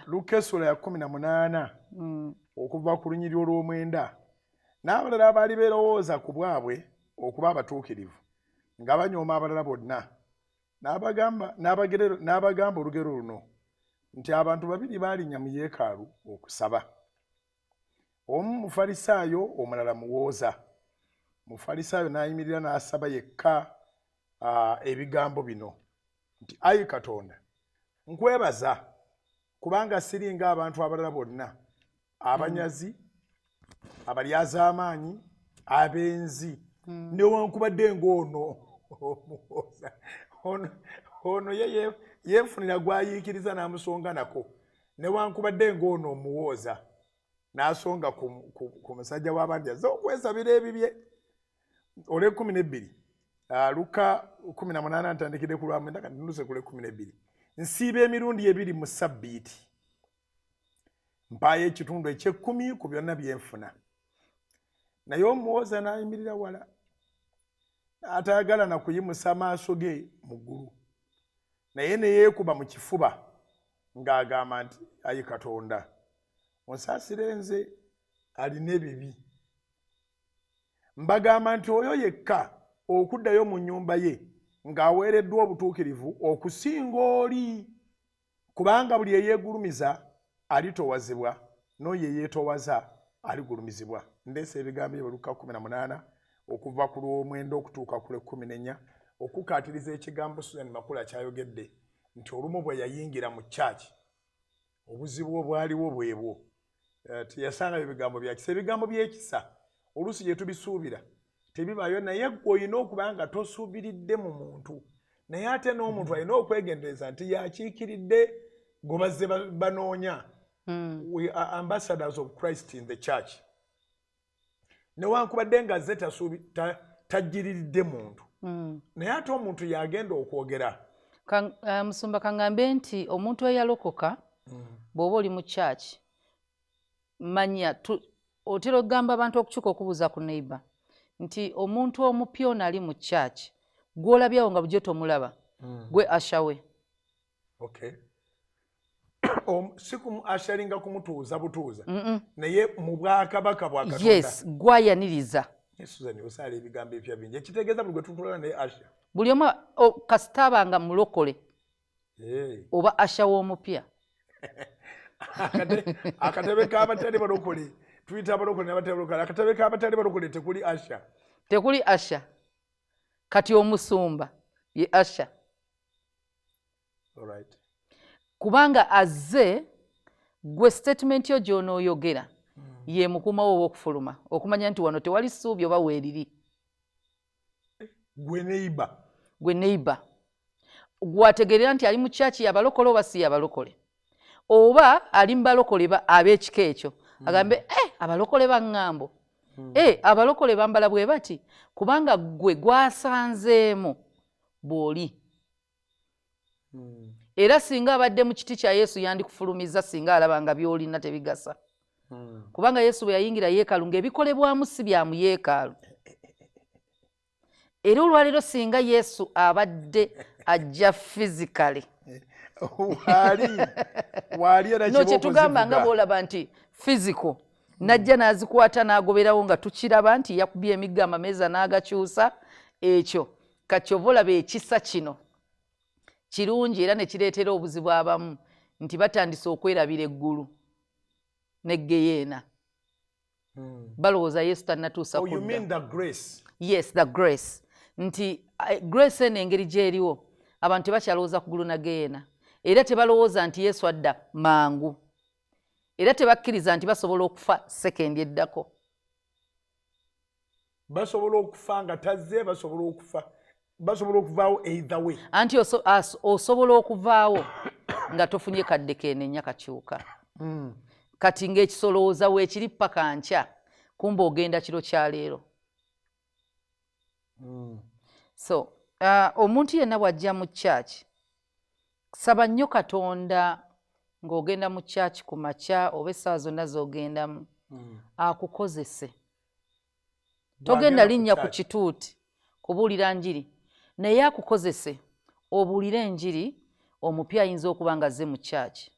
Luka essula ya 18 okuva ku lunyiriri olw'omwenda n'abalala abaali beerowooza ku bwabwe okuba abatuukirivu nga banyooma abalala bonna n'abagamba olugero luno nti abantu babiri baalinnya mu yeekaalu okusaba. Omu mufalisaayo omulala muwooza. Mufalisaayo n'ayimirira n'asaba yekka ebigambo bino nti ayi Katonda nkwebaza kubanga siringa abantu abalala bonna abanyazi abalyaz'amaanyi abenzi newankubadde ng'ono ono yeefunira gwayiikiriza n'amusonga nako newankubadde ng'ono omuwooza n'asonga ku musajja w'abandi azze okwesabira ebibye. Ole 12 Luka 18 ntandikire ku lwamwenda kati nnuse ku 12. Nsiiba emirundi ebiri mu ssabbiiti mpaayo ekitundu eky'ekkumi ku byonna bye nfuna. Naye omuwooza n'ayimirira wala atayagala na kuyimusa amaaso ge mu ggulu naye ne yeekuba mu kifuba ng'agamba nti ayi Katonda onsaasire nze alina ebibi. Mbagamba nti oyo yekka okuddayo mu nnyumba ye ng'aweereddwa obutuukirivu okusinga oli, kubanga buli eyeegulumiza alitowazibwa n'oyo eyeetowaza aligulumizibwa. Ndeese ebigambo ebyo Luka 18 okuva ku lw'omwenda okutuuka ku 14 okukaatiriza ekigambo Susan Makula kyayogedde nti olumu bwe yayingira mu church obuzibu obwaliwo bwebwo teyasanga ebigambo byakisa. Ebigambo by'ekisa oluusi gye tubisuubira tebibaayo, naye olina okuba nga tosuubiridde mu muntu, naye ate n'omuntu alina okwegendereza nti yakiikiridde gwe bazze banoonya. We are ambassadors of Christ in the church. Newankubadde nga azze tajjiriridde muntu naye ate omuntu yagenda okwogera. Musumba kangambe nti omuntu eyalokoka bw'oba oli mu church manya otera okugamba abantu okukyuka okubuuza ku neighbor nti omuntu omupya ono ali mu church gw'olabyawo nga bujjo tomulaba gwe ashawe. Okay. Si asharinga kumutuuza butuuza naye mu bwakabaka bwa Katonda. Yes, gwayaniriza. Suzan osaala ebigambo ebipya bingi ekitegeeza buli gwe tutulana naye asha buli omu kasitaaba nga mulokole oba asha w'omupya. Akatebe k'abatali balokole tuyita abalokole n'abatali balokole. Akatebe k'abatali balokole tekuli asha. Tekuli asha. Kati omusumba ye asha. All right. Kubanga azze gwe statement yo gy'onooyogera ye mukuumawo w'okufuluma okumanya nti wano tewali ssuubi oba weeriri. Gwe neighbor gwategeerera nti ali mu kyaki yabalokole oba si yabalokole, oba ali mu balokole ab'ekika ekyo agambe abalokole baŋŋambo abalokole bambala bwe bati, kubanga gwe gwasanzeemu bw'oli. Era singa abadde mu kiti kya Yesu yandikufulumiza singa alaba nga by'olina tebigasa. Kubanga Yesu bwe yayingira yeekaalu ng'ebikolebwamu si bya mu yeekaalu. Era olwaleero singa Yesu abadde ajja physically no kyetugamba nga bw'olaba nti physical najja n'azikwata n'agoberawo nga tukiraba nti yakubye emigga amameeza n'agakyusa, ekyo kakyova olaba ekisa kino kirungi era ne kireetera obuzibu abamu nti batandise okwerabira eggulu n'eggeyeena. Balowooza Yesu tannatuusa kudda. You mean the grace? Yes, the grace. Nti grace eno engeri gy'eriwo abantu tebakyalowooza ku ggulu na ggeyeena, era tebalowooza nti Yesu adda mangu, era tebakkiriza nti basobola okufa sekendi eddako. Basobola okufa nga tazze, basobola okuvaawo either way. Anti osobola okuvaawo nga tofunye kadde keenenya kakyuka. Kati ng'ekisolooza weekiri paka nkya kumba ogenda kiro kya leero. So omuntu yenna bw'ajja mu church saba nnyo Katonda ng'ogenda mu church ku makya oba essaawa zonna z'ogendamu akukozese. Togenda linnya ku kituuti kubuulira njiri, naye akukozese obuulire enjiri omupya ayinza okuba nga azze mu church.